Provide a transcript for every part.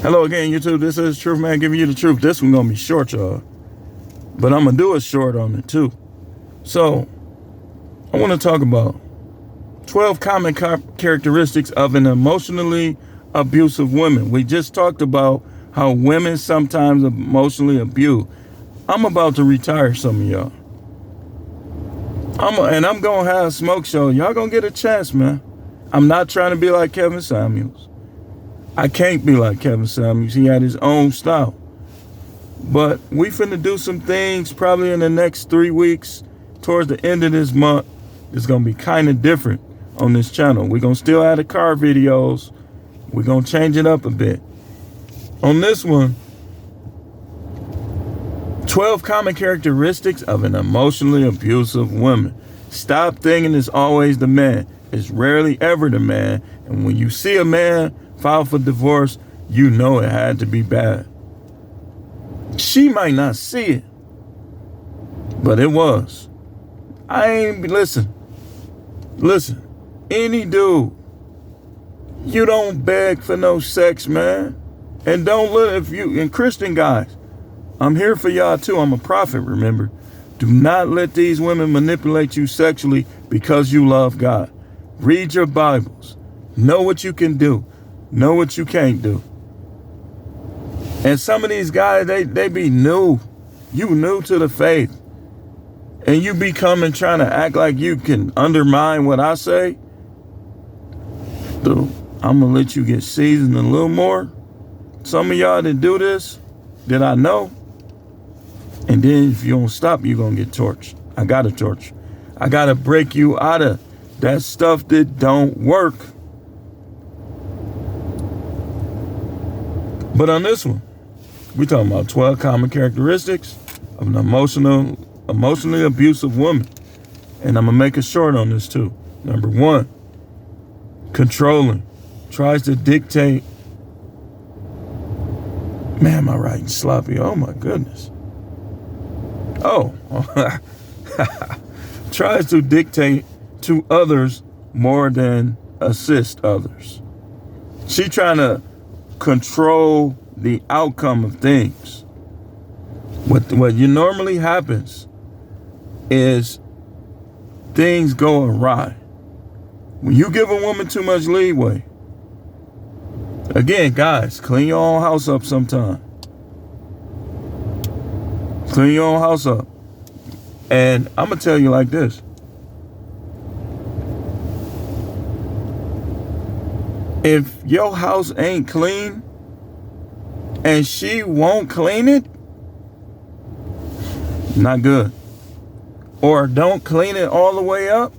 Hello again, YouTube. This is Truth Man giving you the truth. This one gonna be short, y'all. But I'm gonna do a short on it too. So, I want to talk about 12 common characteristics of an emotionally abusive woman. We just talked about how women sometimes emotionally abuse. I'm about to retire some of y'all. I'm gonna have a smoke show. Y'all gonna get a chance, man. I'm not trying to be like Kevin Samuels. I can't be like Kevin Samuels. He had his own style. But we finna do some things probably in the next 3 weeks towards the end of this month. It's gonna be kind of different on this channel. We're gonna still have the car videos. We're gonna change it up a bit. On this one, 12 common characteristics of an emotionally abusive woman. Stop thinking it's always the man. It's rarely ever the man. And when you see a man file for divorce, you know it had to be bad. She might not see it, but it was. Listen, any dude, you don't beg for no sex, man. And don't look, and Christian guys, I'm here for y'all too. I'm a prophet, remember. Do not let these women manipulate you sexually because you love God. Read your Bibles. Know what you can do. Know what you can't do. And some of these guys, they be new. You new to the faith. And you be coming trying to act like you can undermine what I say. Dude, I'm going to let you get seasoned a little more. Some of y'all that do this, that I know. And then if you don't stop, you're going to get torched. I got to torch. I got to break you out of that stuff that don't work. But on this one, we're talking about 12 common characteristics of an emotionally abusive woman. And I'm going to make it short on this too. Number 1, controlling. Tries to dictate. Man, am I writing sloppy? Oh my goodness. Oh. Tries to dictate to others more than assist others. She trying to control the outcome of things. What normally happens is things go awry. When you give a woman too much leeway, again, guys, clean your own house up sometime. Clean your own house up. And I'm going to tell you like this. If your house ain't clean and she won't clean it, not good. Or don't clean it all the way up,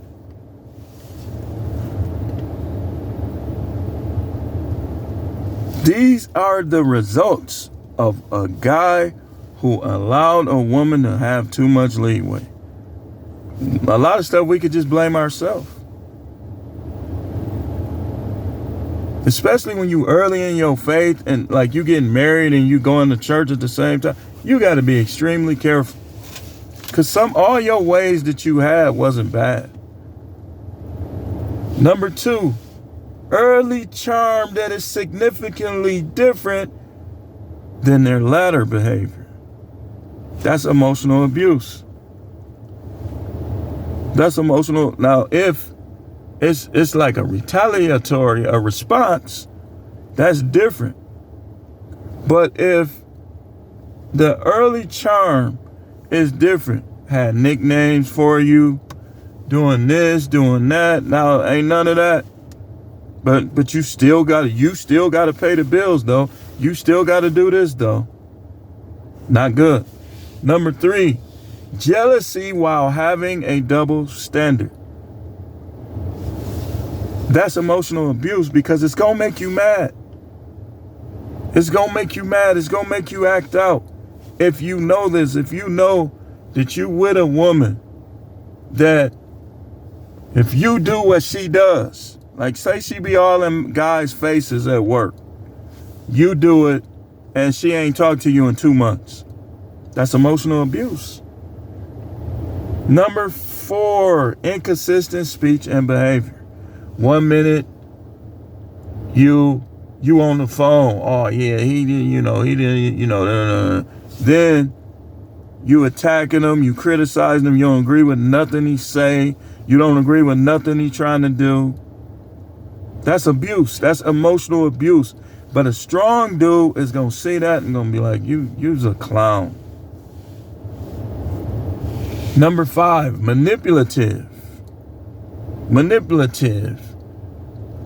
these are the results of a guy who allowed a woman to have too much leeway. A lot of stuff we could just blame ourselves. Especially when you early in your faith and like you getting married and you going to church at the same time, you got to be extremely careful. Because all your ways that you had wasn't bad. Number 2, early charm that is significantly different than their latter behavior. That's emotional abuse. That's emotional. Now, if it's like a retaliatory, a response, that's different. But if the early charm is different, had nicknames for you, doing this, doing that, now ain't none of that. But you still gotta pay the bills though. You still gotta do this though. Not good. Number 3, jealousy while having a double standard. That's emotional abuse because it's going to make you mad. It's going to make you mad. It's going to make you act out. If you know this, if you know that you with a woman that if you do what she does, like say she be all in guys' faces at work, you do it and she ain't talked to you in 2 months. That's emotional abuse. Number 4, inconsistent speech and behavior. 1 minute you You on the phone. Oh yeah, he didn't, Then you attacking him, you criticizing him, you don't agree with nothing he say, you don't agree with nothing he trying to do. That's abuse. That's emotional abuse. But a strong dude is gonna see that and gonna be like, you's a clown. Number 5, manipulative. Manipulative.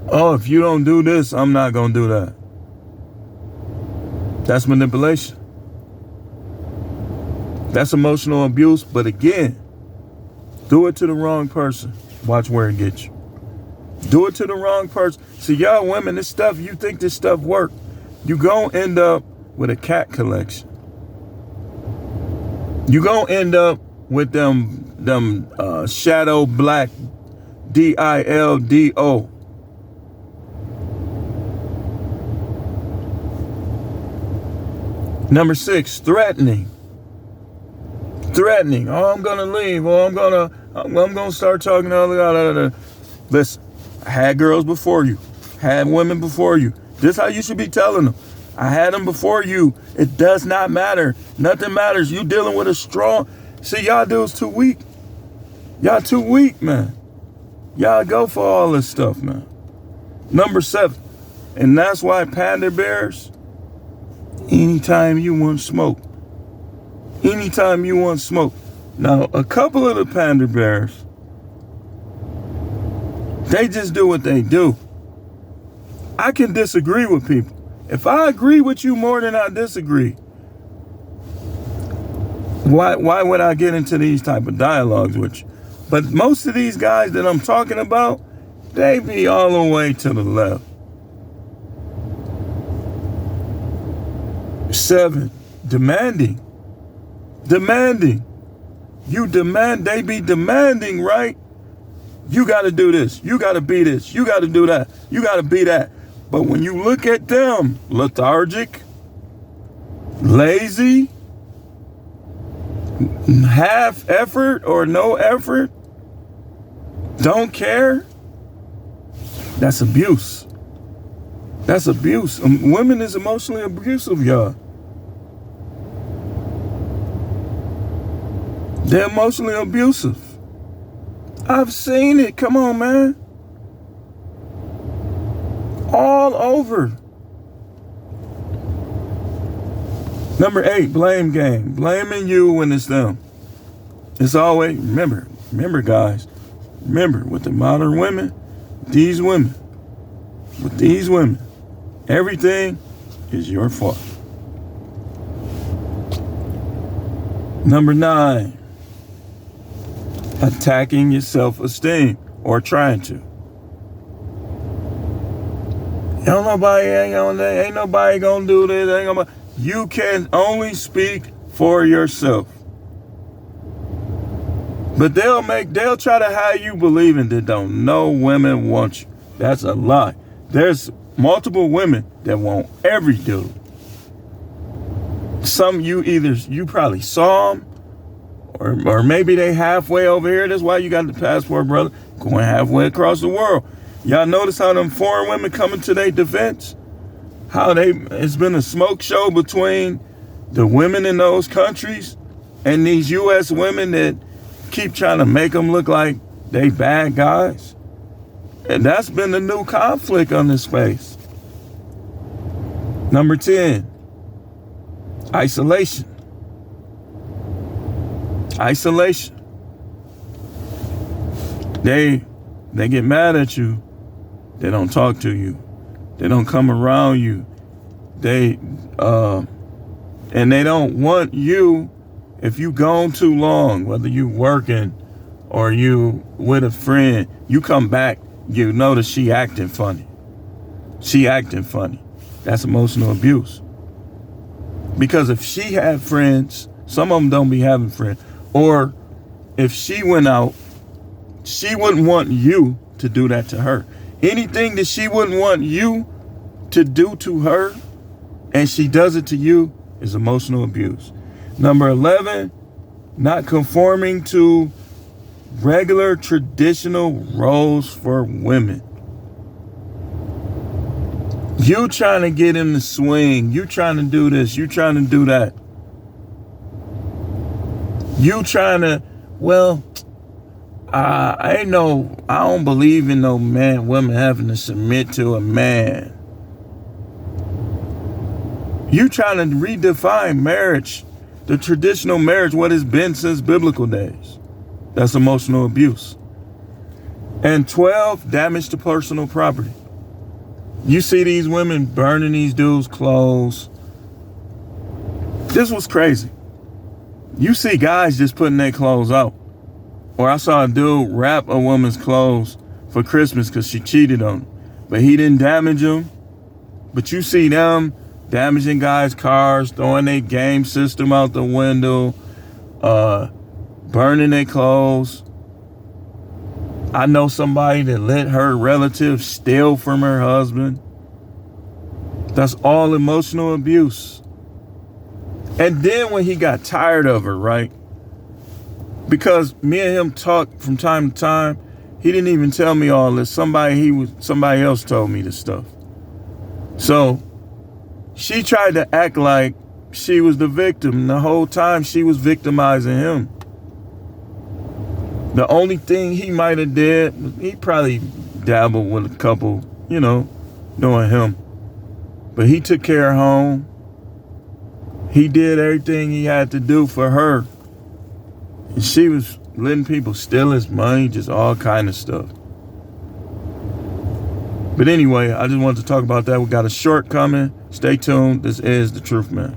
Oh, if you don't do this, I'm not gonna do that. That's manipulation. That's emotional abuse, but again, do it to the wrong person. Watch where it gets you. Do it to the wrong person. See, y'all women, this stuff, you think this stuff work, you gonna end up with a cat collection. You gonna end up with them shadow black DILDO. Number 6, threatening. Threatening. Oh, I'm gonna leave. Oh, I'm gonna start talking to other guys. Listen, I had girls before you, had women before you. This is how you should be telling them. I had them before you. It does not matter. Nothing matters. You dealing with a strong. See, y'all dudes too weak. Y'all too weak, man. Y'all go for all this stuff, man. Number 7, and that's why panda bears. Anytime you want smoke. Anytime you want smoke. Now, a couple of the panda bears, they just do what they do. I can disagree with people. If I agree with you more than I disagree, why would I get into these type of dialogues with you? But most of these guys that I'm talking about, they be all the way to the left. 7, demanding. Demanding. You demand, they be demanding, right? You got to do this. You got to be this. You got to do that. You got to be that. But when you look at them, lethargic, lazy, half effort or no effort, don't care, that's abuse. That's abuse. Women is emotionally abusive, y'all. They're emotionally abusive. I've seen it. Come on, man. All over. Number 8, blame game. Blaming you when it's them. It's always, remember guys, remember with the modern women, with these women, everything is your fault. Number 9, attacking your self-esteem or trying to. Ain't nobody gonna do this. You can only speak for yourself. But they'll try to have you believing that don't know women want you. That's a lie. There's multiple women that want every dude. Some you probably saw them, or maybe they halfway over here. That's why you got the passport, brother, going halfway across the world. Y'all notice how them foreign women coming to their defense? How it's been a smoke show between the women in those countries and these U.S. women that keep trying to make them look like they bad guys. And that's been the new conflict on this space. Number 10, isolation. Isolation. They get mad at you. They don't talk to you. They don't come around you. And they don't want you, if you gone too long, whether you working or you with a friend, you come back, you notice she acting funny. She acting funny. That's emotional abuse. Because if she had friends, some of them don't be having friends, or if she went out, she wouldn't want you to do that to her. Anything that she wouldn't want you to do to her, and she does it to you, is emotional abuse. Number 11, not conforming to regular traditional roles for women. You trying to get him to swing. You trying to do this. You trying to do that. You trying to, well, I don't believe in no women having to submit to a man. You trying to redefine marriage, the traditional marriage, what it's been since biblical days. That's emotional abuse. And 12, damage to personal property. You see these women burning these dudes' clothes. This was crazy. You see guys just putting their clothes out. Or I saw a dude wrap a woman's clothes for Christmas because she cheated on him. But he didn't damage them. But you see them damaging guys' cars, throwing their game system out the window, burning their clothes. I know somebody that let her relative steal from her husband. That's all emotional abuse. And then when he got tired of her, right? Because me and him talk from time to time, he didn't even tell me all this. Somebody else told me this stuff. So she tried to act like she was the victim. The whole time she was victimizing him. The only thing he might have did, he probably dabbled with a couple, knowing him. But he took care of home. He did everything he had to do for her. And she was letting people steal his money, just all kind of stuff. But anyway, I just wanted to talk about that. We got a short coming. Stay tuned. This is The Truth Man.